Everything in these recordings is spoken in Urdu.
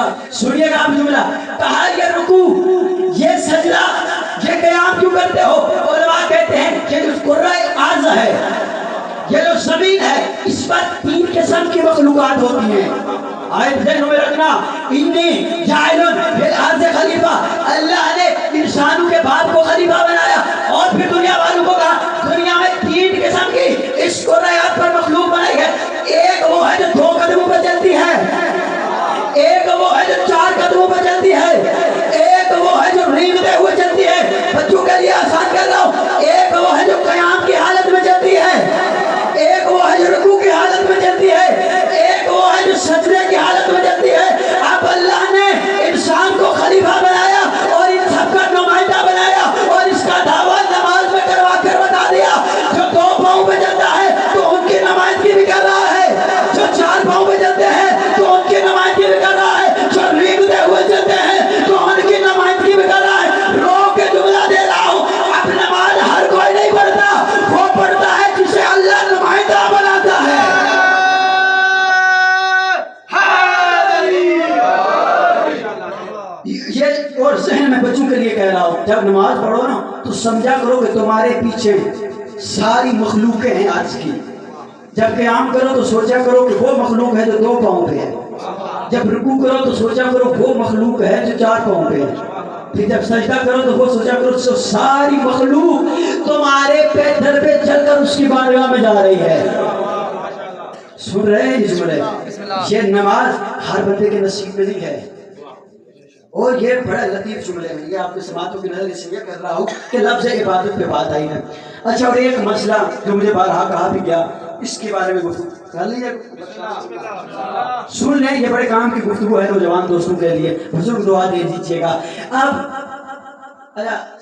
گا. سنیے گا آپ جملہ کہا یہ رکوع یہ سجدہ یہ قیام کیوں کرتے ہو؟ علماء کہتے ہیں کہ جو کرۂ ارض ہے یہ جو زمین ہے اس پر 3 قسم کی مخلوقات ہوتی ہیں. آیت ذہنوں میں رکھنا انی جاعل فی الارض خلیفہ. اللہ نے انسانوں کے باپ کو خلیفہ بنایا اور پھر دنیا والوں کو کہا دنیا میں 3 قسم کی اس کرۂ ارض پر مخلوق بنائی ہے. ایک وہ ہے جو 2 قدموں پہ چلتی ہے, ایک وہ ہے جو 4 قدموں پہ چلتی ہے, ایک وہ ہے جو رینگتے ہوئے چلتی ہے. بچوں کے لیے آسان کر رہا ہوں. ایک وہ ہے جو قیام کی حالت میں چلتی ہے, ایک وہ ہے جو رکوع کی حالت میں چلتی ہے, ایک وہ ہے جو سجدے کی حالت میں چلتی ہے. اب اللہ نے انسان کو خلیفہ بنایا اور ان سب کا نمائندہ بنایا اور اس کا دعویٰ نماز میں کروا کر بتا دیا جو 2 پاؤں پہ چلتا ہے تو ان کی نمائندگی بھی کر رہا ہے, جو 4 پاؤں پہ چلتے ہیں تو ان کی نمائندگی بھی کر رہا ہے, جو رینگتے ہوئے چلتے ہیں تو ان کی نمائندگی بھی کر رہا ہے. رو کے جملہ دے رہا ہوں. اب نماز ہر کوئی نہیں پڑھتا, وہ پڑھتا ہے جسے اللہ نمائندہ بناتا ہے. یہ اور ذہن میں بچوں کے لیے کہہ رہا ہوں جب نماز پڑھو نا تو سمجھا کرو کہ تمہارے پیچھے ساری مخلوقیں ہیں آج کی. جب قیام کرو تو سوچا کرو کہ وہ مخلوق ہے جو 2 پاؤں پہ ہے. جب رکوع کرو تو سوچا کرو وہ مخلوق ہے جو 4 پاؤں پہ ہے. پھر جب سجدہ کرو تو وہ سوچا کرو تو ساری مخلوق تمہارے پیدل پہ چل کر اس کی بارگاہ میں جا رہی ہے. سن رہے ہیں یہ جملے؟ یہ نماز ہر بندے کے نصیب میں نہیں ہے. اور یہ بڑا لطیف جملے ہیں, یہ آپ کے سماعتوں کی نظر اس لیے کر رہا ہوں کہ لفظ عبادت پہ بات آئی ہے. اچھا اور ایک مسئلہ جو مجھے بارہا کہا بھی گیا اس کے بارے میں گفتگو کر لیجیے. سن لیں یہ بڑے کام کی گفتگو ہے نوجوان دوستوں کے لیے. بزرگ دعا دے دیجیے گا. اب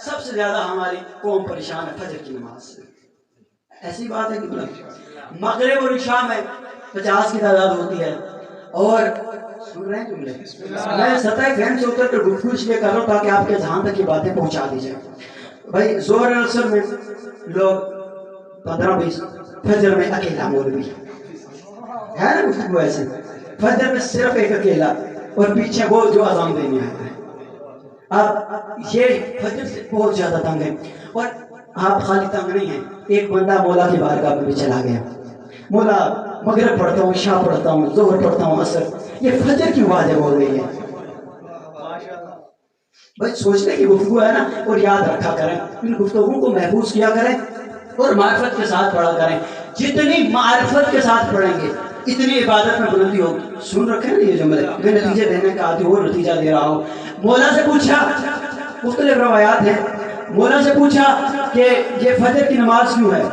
سب سے زیادہ ہماری قوم پریشان ہے فجر کی نماز سے. ایسی بات ہے کہ مغرب اور عشاء میں 50 کی تعداد ہوتی ہے. اور سن رہے ہیں جملے, میں سطح فہم سے اتر کر گفتگو اس لیے کر رہا ہوں تاکہ آپ کے ذہن تک یہ باتیں پہنچا دی جائیں. بھائی ظہر عصر میں لوگ 15-20, فجر میں اکیلا مولوی ہے نا گفتگو ایسے. فجر میں صرف ایک اکیلا اور پیچھے وہ جو اذان دینے آتا ہے. اب یہ فجر سے بہت زیادہ تنگ ہے. اور آپ خالی تنگ نہیں ہیں, ایک بندہ مولا کی بارگاہ میں بھی چلا گیا, مولا مغرب پڑھتا ہوں, عشاء پڑھتا ہوں, ظہر پڑھتا ہوں, عصر, یہ فجر کی واجب ہو رہی ہے. بھائی سوچنے کی گفتگو ہے نا. اور یاد رکھا کریں ان گفتگو کو محفوظ کیا کریں اور معرفت کے ساتھ پڑھا کریں. جتنی معرفت کے ساتھ پڑھیں گے اتنی عبادت میں بلندی ہوگی. سن رکھے نا یہ جملے, میں نتیجے دینے کا آتی ہوں, نتیجہ دے رہا ہوں. مولا سے پوچھا, مختلف روایات ہیں, مولا سے پوچھا کہ یہ فجر کی نماز کیوں ہے؟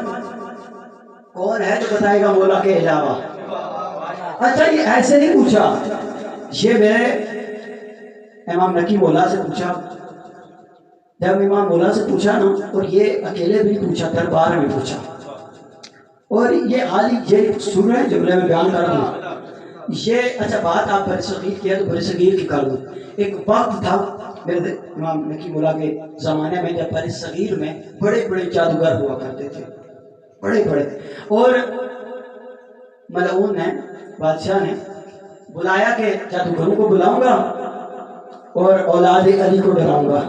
کون ہے جو بتائے گا مولا کے علاوہ؟ اچھا یہ ایسے نہیں پوچھا, یہ میں امام نکی مولا سے پوچھا. جب امام مولا سے پوچھا نا, اور یہ اکیلے بھی پوچھا, دربار میں پوچھا. اور یہ حالی یہ سن رہے ہیں جملے میں بیان کر دوں. یہ اچھا بات آپ بر صغیر کی ہے تو بر صغیر کی کر دوں. ایک وقت تھا میرے امام نکی مولا کے زمانے میں جب بر صغیر میں بڑے بڑے جادوگر ہوا کرتے تھے, بڑے بڑے. اور ملعون نے, بادشاہ نے بلایا کہ جادوگروں کو بلاؤں گا اور اولاد علی کو ڈراؤں گا.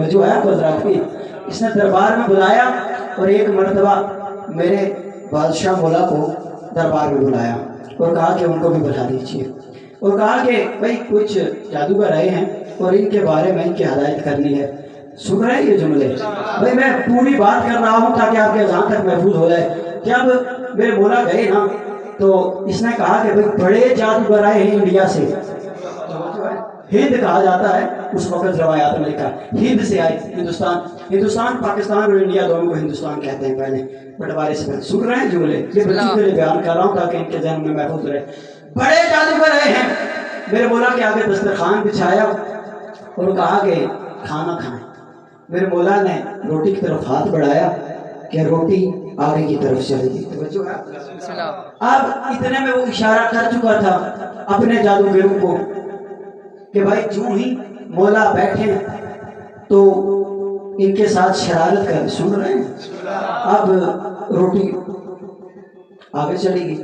جو ہے حضرات کی اس نے دربار میں بلایا اور ایک مرتبہ میرے بادشاہ مولا کو دربار میں بلایا اور کہا کہ ان کو بھی بلا دیجیے. اور کہا کہ بھائی کچھ جادوگر آئے ہیں اور ان کے بارے میں ان کی ہدایت کرنی ہے. سن رہے ہیں یہ جملے؟ بھائی میں پوری بات کر رہا ہوں تاکہ آپ کے اذان تک محفوظ ہو جائے. جب میرے مولا گئے نا تو اس نے کہا کہ بھائی بڑے جادوگر آئے ہیں انڈیا سے. ہند کہا جاتا ہے اس وقت روایات میں لکھا, ہند سے آئے, ہندوستان پاکستان اور انڈیا دونوں کو ہندوستان کہتے ہیں پہلے بٹوارے سے پہلے. سن رہے ہیں جملے؟ یہ بچوں کے لیے بیان کر رہا ہوں تاکہ ان کے ذہن میں محفوظ رہے. بڑے جادوگر آئے ہیں. میرے مولا کے آگے دسترخوان بچھایا اور کہا کہ کھانا کھائیں. میرے مولا نے روٹی کی طرف ہاتھ بڑھایا کہ روٹی آگے کی طرف چلے گی. اب اتنے میں وہ اشارہ کر چکا تھا اپنے جادوگروں کو کہ بھائی جو ہی مولا بیٹھے تو ان کے ساتھ شرارت کر. سن رہے ہیں؟ اب روٹی آگے چلے گی.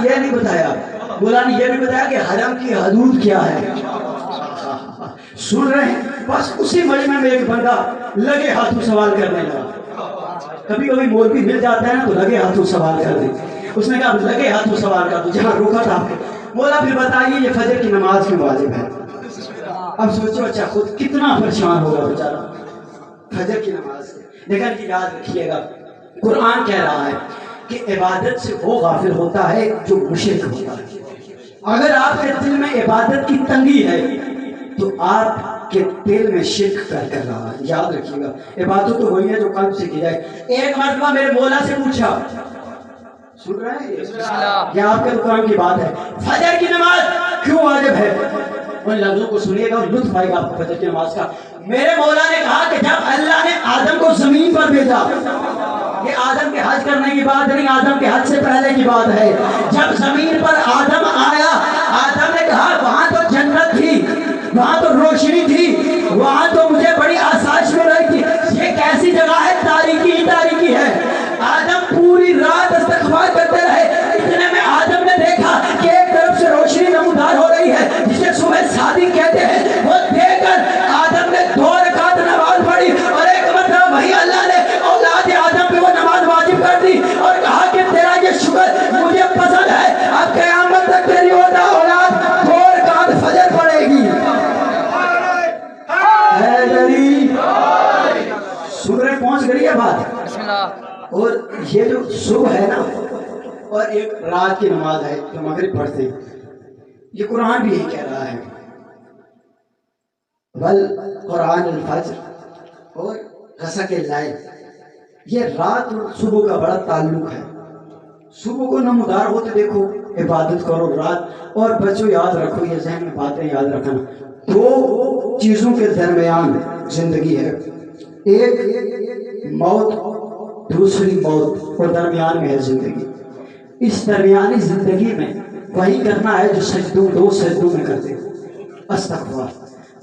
نے یہ نہیں بتایا، مولا نے یہ بھی بتایا کہ حرم کی حدود کیا ہے. سن رہے ہیں؟ بس اسی مجمع میں ایک بندہ لگے ہاتھوں سوال کرنے لگا. کبھی کبھی مولوی مل جاتا ہے نا تو لگے ہاتھوں سوال کر دیں. اس نے کہا لگے ہاتھوں سوال کر دو. جہاں روکا تھا مولا پھر بتائیے یہ فجر کی نماز کیوں واجب ہے؟ اب سوچو اچھا خود کتنا پریشان ہوگا بیچارہ فجر کی نماز سے. لیکن کہ یاد رکھیے گا قرآن کہہ رہا ہے کہ عبادت سے وہ غافل ہوتا ہے جو مشرک ہوتا ہے. اگر آپ کے دل میں عبادت کی تنگی ہے تو آپ کے دل میں شرک کر رہا ہے. یاد رکھیے گا عبادت تو وہی ہے جو قلب سے کی جائے. ایک مرتبہ میرے مولا سے پوچھا، سن رہے ہیں یہ آپ کے قرآن کی بات ہے، فجر کی نماز کیوں واجب ہے؟ ان لفظوں کو سنیے گا اور لطف آئے گا آپ کو فجر کی نماز کا. میرے مولا نے کہا کہ جب اللہ نے آدم کو زمین پر بھیجا، یہ آدم کے حج کرنے کی بات نہیں، آدم کے حج سے پہلے کی بات ہے. جب زمین پر آدم آیا، آدم نے کہا وہاں تو جنت تھی، وہاں تو روشنی تھی، وہاں تو مجھے بڑی آسائش مل رہی تھی، یہ کیسی جگہ ہے؟ تاریکی ہی تاریکی ہے. آدم پوری رات استغفار کرتے رہے. اتنے میں آدم نے دیکھا کہ ایک طرف سے روشنی نمودار ہو رہی ہے جسے صبح صادق کہتے ہیں. وہ دیکھ کر آدم نے 2 رکعت نماز پڑھی اور ایک مرتبہ وہی اللہ نے اولاد آدم پہ وہ نماز واجب کر دی اور کہا کہ تیرا یہ شکر مجھے پسند ہے، اب قیامت تک تیری اولاد 2 رکعت فجر پڑھے گی. سن رہے پہنچ گئی ہے بات. اور یہ جو صبح ہے نا اور ایک رات کی نماز ہے جو مغرب پڑھتے ہیں، یہ قرآن بھی یہی کہہ رہا ہے بل قرآن الفجر اور غسق اللیل. یہ رات اور صبح کا بڑا تعلق ہے. صبح کو نمودار ہوتے دیکھو، عبادت کرو رات. اور بچوں یاد رکھو، یہ ذہن میں باتیں یاد رکھنا، 2 چیزوں کے درمیان زندگی ہے. ایک موت، دوسری موت، اور درمیان میں ہے زندگی. اس درمیانی زندگی میں وہی کرنا ہے جو سجدوں 2 سجدوں میں کرتے. استغفار،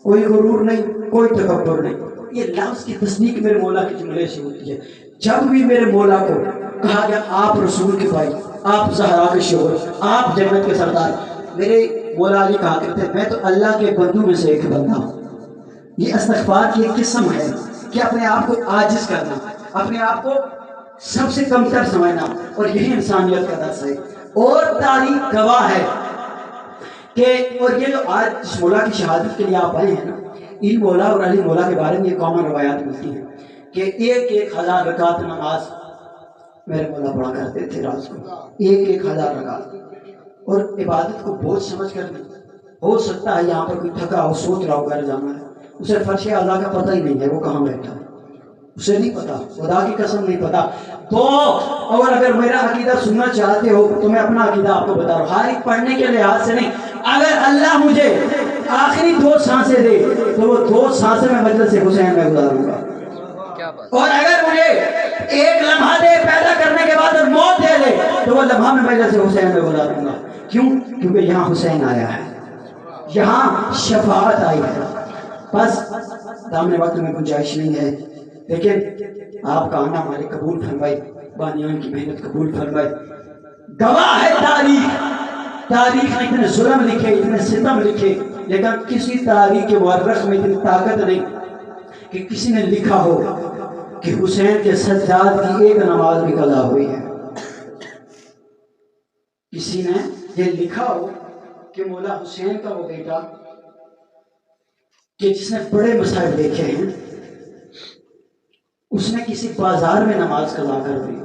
کوئی غرور نہیں، کوئی تکبر نہیں. یہ لفظ کی تصدیق میرے مولا کے جملے سے ہوتی ہے. جب بھی میرے مولا کو کہا گیا آپ رسول کے بھائی، آپ زہرا کے شوہر، آپ جنت کے سردار، میرے مولا علی کہا کرتے ہیں میں تو اللہ کے بندوں میں سے ایک بندہ ہوں. یہ استغفار کی ایک قسم ہے کہ اپنے آپ کو عاجز کرنا، اپنے آپ کو سب سے کم تر سمجھنا، اور یہی انسانیت کا درس ہے. اور تاریخ گواہ ہے کہ اور یہ جو آج اس مولا کی شہادت کے لیے آپ آئے ہیں نا، ان مولا اور علی مولا کے بارے میں یہ کامن روایات ملتی ہیں کہ 1,000 رکعت نماز میرے مولا پڑھا کرتے تھے رات کو. 1,000 رکعت. اور عبادت کو بوجھ سمجھ کر نہیں. ہو سکتا ہے یہاں پر کوئی تھکا ہو، سوچ رہا ہو گھر جانا ہے، اسے فرش اعلیٰ کا پتہ ہی نہیں ہے وہ کہاں بیٹھا ہے، اسے نہیں پتا، خدا کی قسم نہیں پتا. تو اور اگر میرا عقیدہ سننا چاہتے ہو تو میں اپنا عقیدہ آپ کو بتا رہا ہوں، خالی پڑھنے کے لحاظ سے نہیں. اگر اللہ مجھے آخری 2 سانسیں دے تو وہ 2 سانسیں میں مجلس حسین میں گزاروں گا. اور اگر مجھے ایک لمحہ دے پیدا کرنے کے بعد اور موت دے دے تو وہ لمحہ میں مجلس حسین میں گزاروں گا. کیوں؟ کیونکہ یہاں حسین آیا ہے، یہاں شفاعت آئی ہے. بس دامن وقت میں گنجائش نہیں ہے، لیکن آپ کا آنا ہمارے قبول فرمائے، بانیان کی محنت قبول فرمائے. گواہ ہے تاریخ نے اتنے ظلم لکھے، اتنے ستم لکھے، لیکن کسی تاریخ کے مورخ میں اتنی طاقت نہیں کہ کسی نے لکھا ہو کہ حسین کے سجاد کی ایک نماز بھی قضا ہوئی ہے. کسی نے یہ لکھا ہو کہ مولا حسین کا وہ بیٹا کہ جس نے بڑے مسائل دیکھے ہیں، اس نے کسی بازار میں نماز قضا کر دی،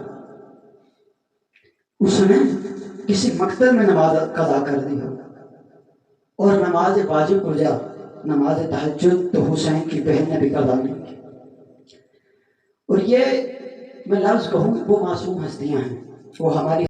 اس نے کسی مقتل میں نماز قضا کر دی ہو، اور نماز واجب ہو جا نماز تہجد تو حسین کی بہن نے بھی قضا نہیں کی. اور یہ میں لفظ کہوں وہ معصوم ہستیاں ہیں، وہ ہماری